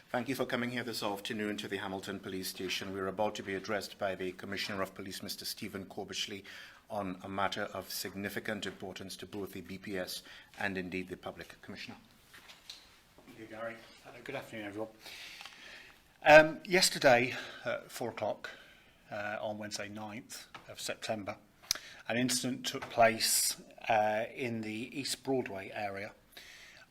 Thank you for coming here this afternoon to the Hamilton Police Station. We're about to be addressed by the Commissioner of Police, Mr. Stephen Corbishley, on a matter of significant importance to both the BPS and indeed the public. Commissioner. Thank you, Gary. Good afternoon, everyone. Yesterday at 4 o'clock on Wednesday 9th of September, an incident took place in the East Broadway area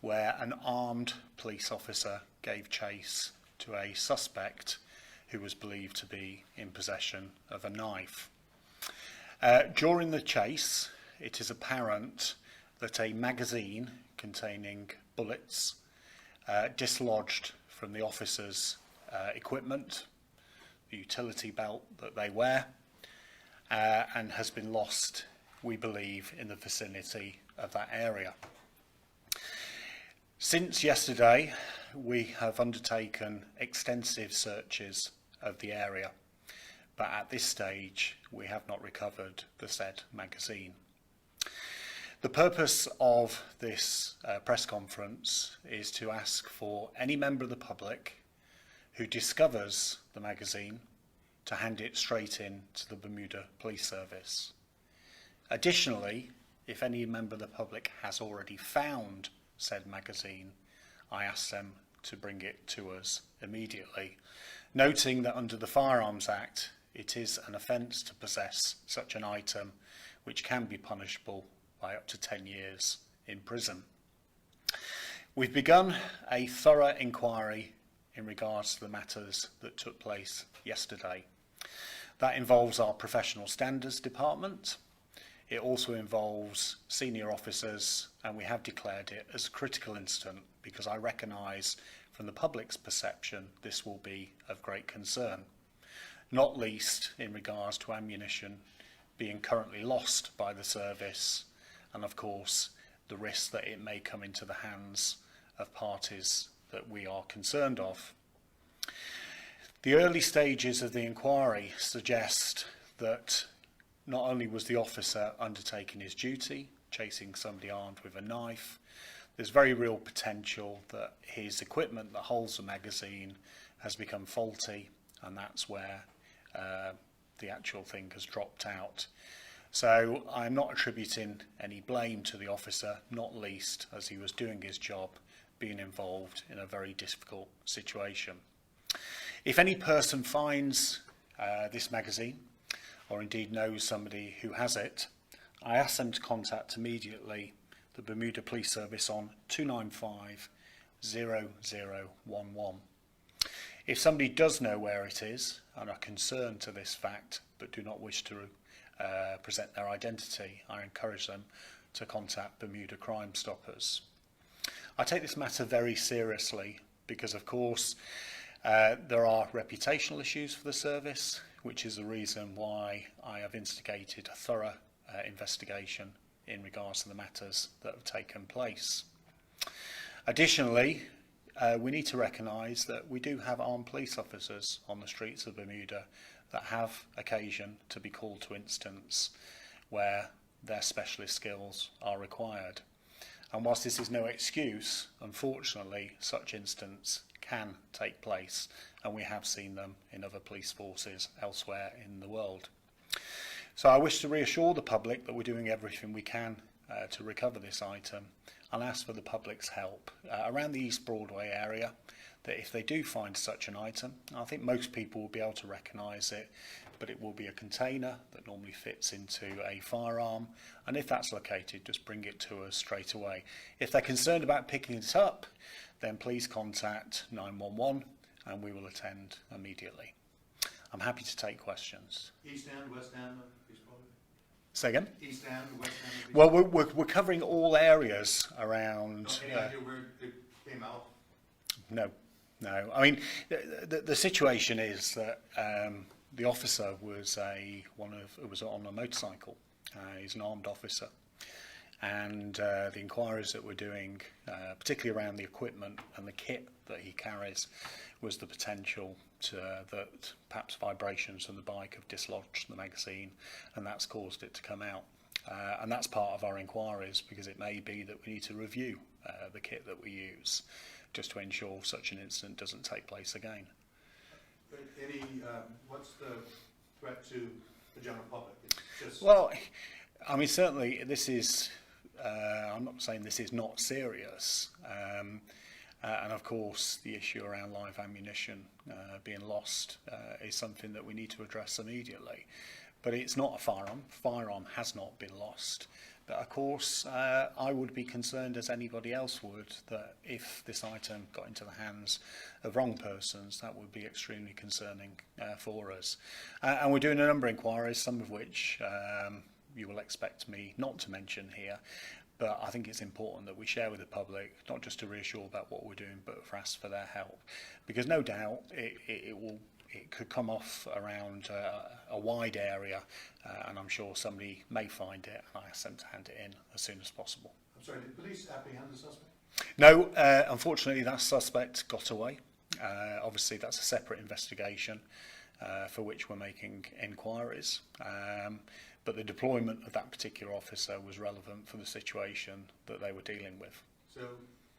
where an armed police officer gave chase to a suspect who was believed to be in possession of a knife. During the chase, it is apparent that a magazine containing bullets dislodged from the officer's equipment, the utility belt that they wear, and has been lost, we believe, in the vicinity of that area. Since yesterday, we have undertaken extensive searches of the area, but at this stage, we have not recovered the said magazine. The purpose of this press conference is to ask for any member of the public who discovers the magazine to hand it straight in to the Bermuda Police Service. Additionally, if any member of the public has already found said magazine, I ask them to bring it to us immediately, noting that under the Firearms Act, it is an offence to possess such an item which can be punishable by up to 10 years in prison. We've begun a thorough inquiry in regards to the matters that took place yesterday. That involves our Professional Standards Department. It also involves senior officers, and we have declared it as a critical incident because I recognise from the public's perception this will be of great concern, not least in regards to ammunition being currently lost by the service and of course the risk that it may come into the hands of parties that we are concerned of. The early stages of the inquiry suggest that not only was the officer undertaking his duty, chasing somebody armed with a knife, there's very real potential that his equipment that holds the magazine has become faulty, and that's where the actual thing has dropped out. So I'm not attributing any blame to the officer, not least as he was doing his job, being involved in a very difficult situation. If any person finds this magazine, or indeed knows somebody who has it, I ask them to contact immediately the Bermuda Police Service on 295 0011. If somebody does know where it is and are concerned to this fact but do not wish to present their identity, I encourage them to contact Bermuda Crime Stoppers. I take this matter very seriously because, of course, there are reputational issues for the service, which is the reason why I have instigated a thorough investigation in regards to the matters that have taken place. Additionally, we need to recognise that we do have armed police officers on the streets of Bermuda that have occasion to be called to instance where their specialist skills are required. And whilst this is no excuse, unfortunately, such incidents can take place, and we have seen them in other police forces elsewhere in the world. So I wish to reassure the public that we're doing everything we can to recover this item, and ask for the public's help around the East Broadway area, that if they do find such an item, I think most people will be able to recognise it, but it will be a container that normally fits into a firearm, and if that's located, just bring it to us straight away. If they're concerned about picking it up, then please contact 911 and we will attend immediately. I'm happy to take questions. East End, West End, East Broadway? Say again? East End, West End? Well, we're covering all areas around... Any idea where it came out? No. I mean, the situation is that the officer was on a motorcycle. He's an armed officer. And the inquiries that we're doing, particularly around the equipment and the kit that he carries, was the potential that perhaps vibrations from the bike have dislodged the magazine, and that's caused it to come out. And that's part of our inquiries, because it may be that we need to review the kit that we use just to ensure such an incident doesn't take place again. What's the threat to the general public? It's just Well, I mean, certainly this is, I'm not saying this is not serious. And of course, the issue around live ammunition being lost is something that we need to address immediately. But it's not a firearm. Firearm has not been lost. But of course, I would be concerned, as anybody else would, that if this item got into the hands of wrong persons, that would be extremely concerning for us. And we're doing a number of inquiries, some of which you will expect me not to mention here. But I think it's important that we share with the public, not just to reassure about what we're doing, but for ask for their help. Because no doubt it could come off around a wide area, and I'm sure somebody may find it, and I ask them to hand it in as soon as possible. I'm sorry, did police apprehend the suspect? No, unfortunately that suspect got away. Obviously that's a separate investigation for which we're making inquiries. But the deployment of that particular officer was relevant for the situation that they were dealing with. So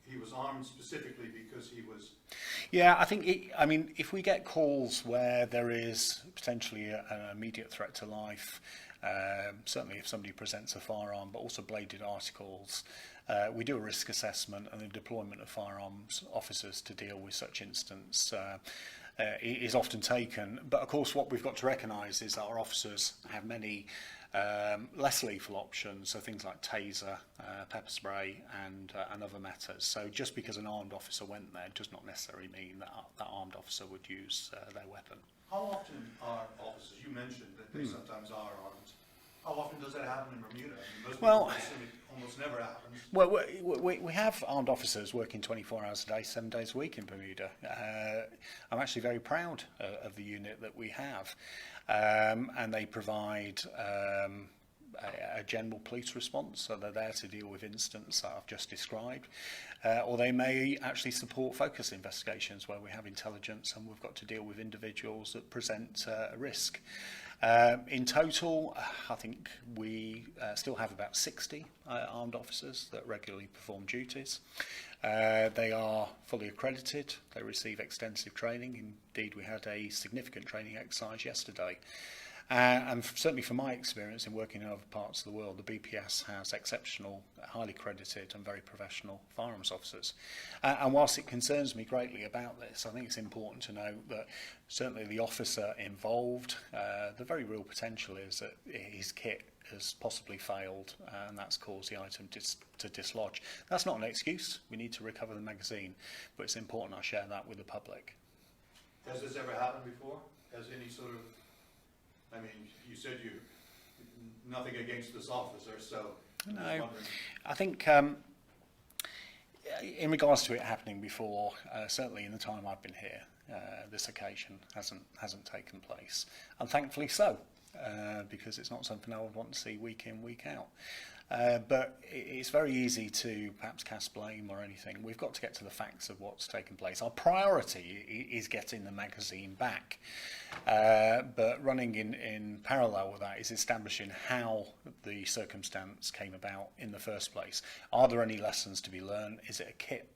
he was armed specifically because he was... Yeah, I think, I mean, if we get calls where there is potentially an immediate threat to life, certainly if somebody presents a firearm, but also bladed articles, we do a risk assessment, and the deployment of firearms officers to deal with such incidents is often taken. But of course what we've got to recognise is that our officers have many less lethal options, so things like taser, pepper spray and other matters. So just because an armed officer went there does not necessarily mean that that armed officer would use their weapon. How often are officers, you mentioned that they sometimes are armed, how often does that happen in Bermuda? I mean, most people assume it almost never happens. Well, we have armed officers working 24 hours a day, 7 days a week in Bermuda. I'm actually very proud of the unit that we have. And they provide a general police response, so they're there to deal with incidents that I've just described. Or they may actually support focus investigations where we have intelligence and we've got to deal with individuals that present a risk. In total, I think we still have about 60 armed officers that regularly perform duties. They are fully accredited, they receive extensive training. Indeed, we had a significant training exercise yesterday. And certainly from my experience in working in other parts of the world, the BPS has exceptional, highly credited and very professional firearms officers. And whilst it concerns me greatly about this, I think it's important to note that certainly the officer involved, the very real potential is that his kit has possibly failed and that's caused the item to dislodge. That's not an excuse. We need to recover the magazine, but it's important I share that with the public. Has this ever happened before? Has any sort of, I mean, you said nothing against this officer, so no, I think in regards to it happening before, certainly in the time I've been here, this occasion hasn't taken place, and thankfully so, because it's not something I would want to see week in, week out. But it's very easy to perhaps cast blame or anything. We've got to get to the facts of what's taken place. Our priority is getting the magazine back. But running in parallel with that is establishing how the circumstance came about in the first place. Are there any lessons to be learned? Is it a kit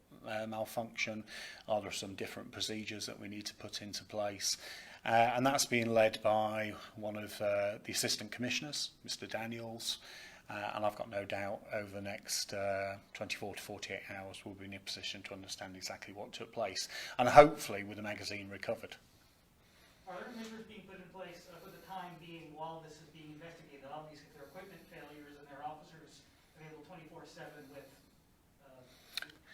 malfunction? Are there some different procedures that we need to put into place? And that's being led by one of the assistant commissioners, Mr. Daniels. And I've got no doubt over the next 24 to 48 hours we'll be in a position to understand exactly what took place, and hopefully with the magazine recovered. Are there measures being put in place for the time being while this is being investigated? Obviously, if there are equipment failures and there are officers available 24/7 with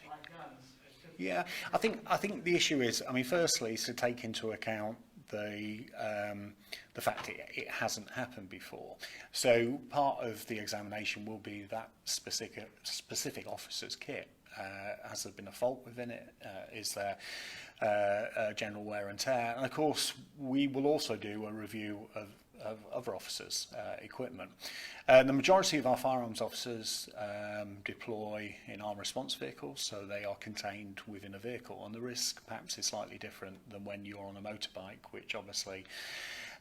live guns. Yeah, I think the issue is, I mean, firstly, is to take into account the fact it hasn't happened before. So part of the examination will be that specific officer's kit. Has there been a fault within it? Is there general wear and tear? And of course, we will also do a review of other officers' equipment. The majority of our firearms officers deploy in armed response vehicles, so they are contained within a vehicle, and the risk perhaps is slightly different than when you're on a motorbike, which obviously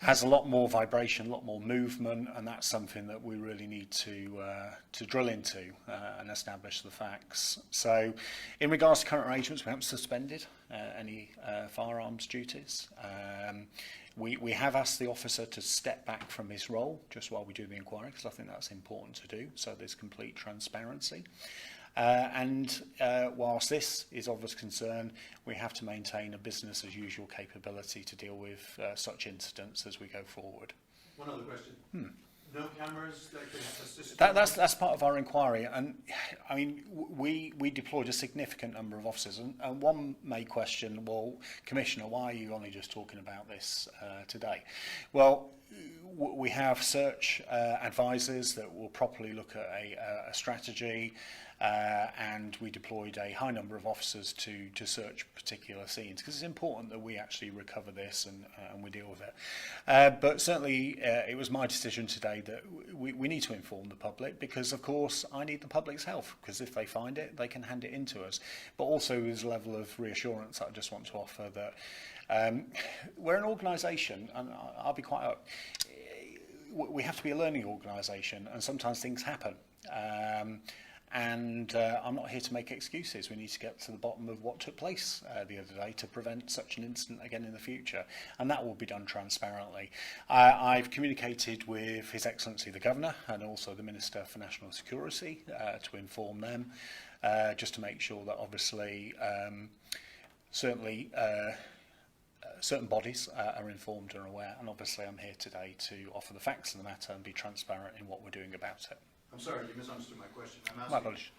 has a lot more vibration, a lot more movement, and that's something that we really need to drill into and establish the facts. So, in regards to current arrangements, we haven't suspended any firearms duties. We have asked the officer to step back from his role just while we do the inquiry, because I think that's important to do, so there's complete transparency. Whilst this is of us concern, we have to maintain a business as usual capability to deal with such incidents as we go forward. One other question. No cameras that could assist? That's part of our inquiry, and I mean we deployed a significant number of officers, and one may question, well, Commissioner, why are you only just talking about this today? Well, we have search advisors that will properly look at a strategy, and we deployed a high number of officers to search particular scenes, because it's important that we actually recover this and we deal with it. But certainly it was my decision today that we need to inform the public, because of course I need the public's help, because if they find it, they can hand it in to us. But also there's a level of reassurance that I just want to offer that we're an organisation, and I'll be quite up. We have to be a learning organisation, and sometimes things happen. I'm not here to make excuses. We need to get to the bottom of what took place the other day to prevent such an incident again in the future, and that will be done transparently. I've communicated with His Excellency the Governor and also the Minister for National Security to inform them, just to make sure that obviously certainly certain bodies are informed and aware, and obviously I'm here today to offer the facts of the matter and be transparent in what we're doing about it. I'm sorry, you misunderstood my question. I'm My asking, apologies.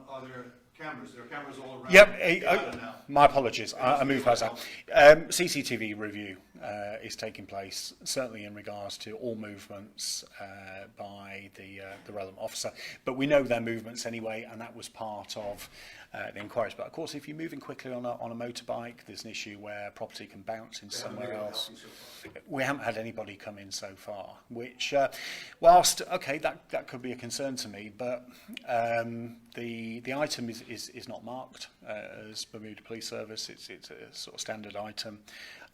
are there cameras? There are cameras all around. Yep, my apologies. I moved past that. CCTV review is taking place, certainly in regards to all movements by the relevant officer. But we know their movements anyway, and that was part of the inquiries. But of course, if you're moving quickly on a motorbike, there's an issue where property can bounce in somewhere else. We haven't had anybody come in so far, which, whilst okay, that could be a concern to me, but the item is not marked as Bermuda Police Service. It's a sort of standard item,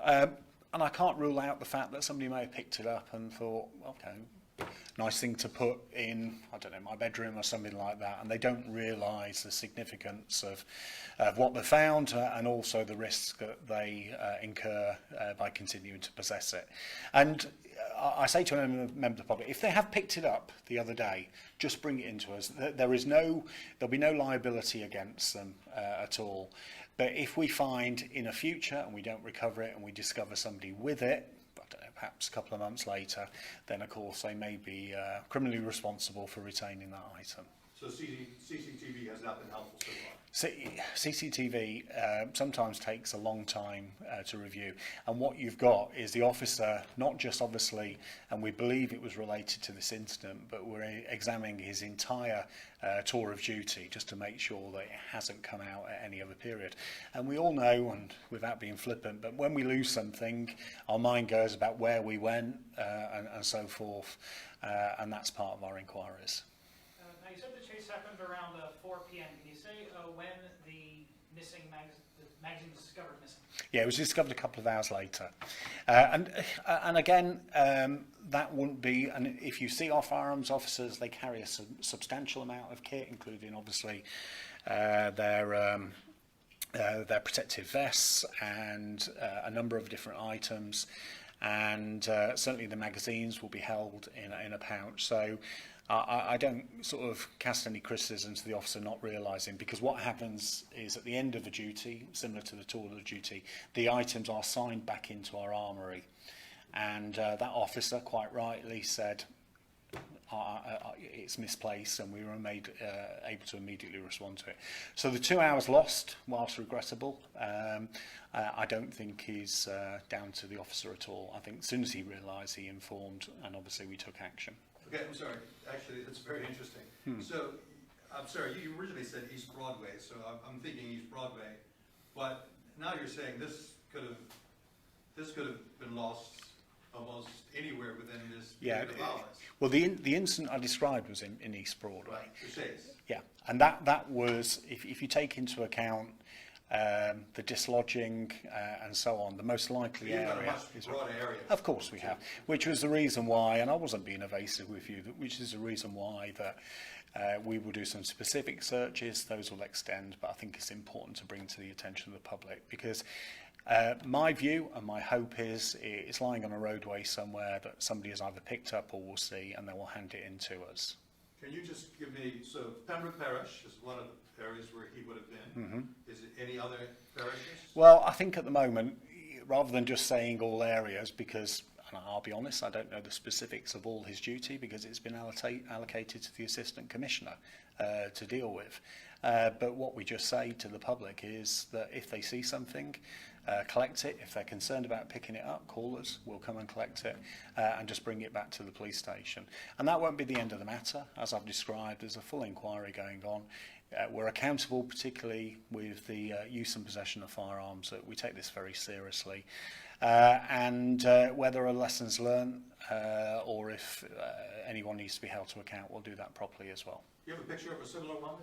and I can't rule out the fact that somebody may have picked it up and thought, okay, nice thing to put in, I don't know, my bedroom or something like that, and they don't realise the significance of what they found and also the risks that they incur by continuing to possess it. And I say to a member of the public, if they have picked it up the other day, just bring it into us. There'll be no liability against them at all. But if we find in a future and we don't recover it and we discover somebody with it, perhaps a couple of months later, then of course they may be criminally responsible for retaining that item. So CCTV has not been helpful so far? CCTV sometimes takes a long time to review, and what you've got is the officer, not just obviously, and we believe it was related to this incident, but we're examining his entire tour of duty just to make sure that it hasn't come out at any other period. And we all know, and without being flippant, but when we lose something, our mind goes about where we went and so forth, and that's part of our inquiries. Now, you said the chase happened around 4 p.m. Can you say when the magazine was discovered missing? Yeah, it was discovered a couple of hours later. And again, that wouldn't be, and if you see our firearms officers, they carry a substantial amount of kit, including obviously their protective vests and a number of different items. And certainly the magazines will be held in a pouch. So I don't sort of cast any criticism to the officer not realising, because what happens is at the end of the duty, similar to the tour of the duty, the items are signed back into our armoury. And that officer quite rightly said, it's misplaced, and we were able to immediately respond to it. So the 2 hours lost, whilst regrettable, I don't think is down to the officer at all. I think as soon as he realised, he informed, and obviously we took action. Okay, I'm sorry. Actually, that's very interesting. So, I'm sorry, you originally said East Broadway, so I'm thinking East Broadway, but now you're saying this could have been lost almost anywhere within this period of hours. Well, the incident I described was in East Broadway. Right, the chase. Yeah, and that was, if you take into account the dislodging and so on, the most likely You've got a area much is... broader area. Of course we have, which was the reason why, and I wasn't being evasive with you, which is the reason why that we will do some specific searches. Those will extend, but I think it's important to bring to the attention of the public, because my view and my hope is it's lying on a roadway somewhere that somebody has either picked up or will see, and they will hand it in to us. Can you just give me, so Pembroke Parish is one of the areas where he would have been. Mm-hmm. Is it any other parishes? Well, I think at the moment, rather than just saying all areas, because, and I'll be honest, I don't know the specifics of all his duty, because it's been allocated to the Assistant Commissioner to deal with. But what we just say to the public is that if they see something, collect it. If they're concerned about picking it up, call us. We'll come and collect it and just bring it back to the police station. And that won't be the end of the matter. As I've described, there's a full inquiry going on. We're accountable, particularly with the use and possession of firearms. That we take this very seriously. And where there are lessons learned, or if anyone needs to be held to account, we'll do that properly as well. Do you have a picture of a similar one?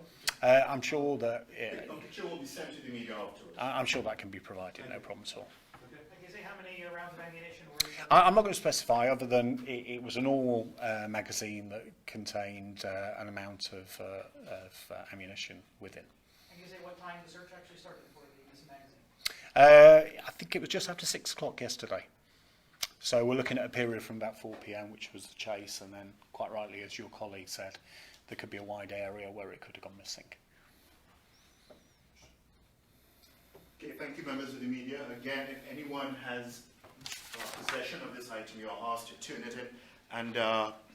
I'm sure that A picture will be sent to the media afterwards. I'm sure that can be provided. No problem at all. Okay. Can you say how many rounds of ammunition were recovered? I'm not going to specify, other than it was a normal magazine that contained an amount of ammunition within. Can you say what time the search actually started for the missing magazine? I think it was just after 6 o'clock yesterday. So we're looking at a period from about 4 p.m, which was the chase, and then, quite rightly, as your colleague said, there could be a wide area where it could have gone missing. Okay, thank you, members of the media. Again, if anyone has possession of this item, you are asked to turn it in. And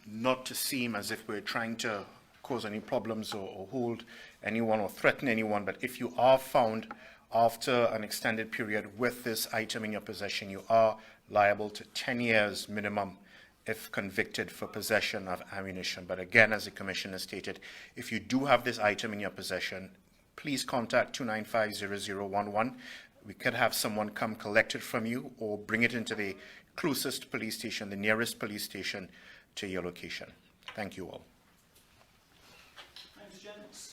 not to seem as if we're trying to cause any problems or hold anyone or threaten anyone, but if you are found after an extended period with this item in your possession, you are liable to 10 years minimum if convicted for possession of ammunition. But again, as the Commissioner stated, if you do have this item in your possession, please contact 295-0011. We could have someone come collect it from you or bring it into the closest police station, the nearest police station to your location. Thank you all. Thanks, gents.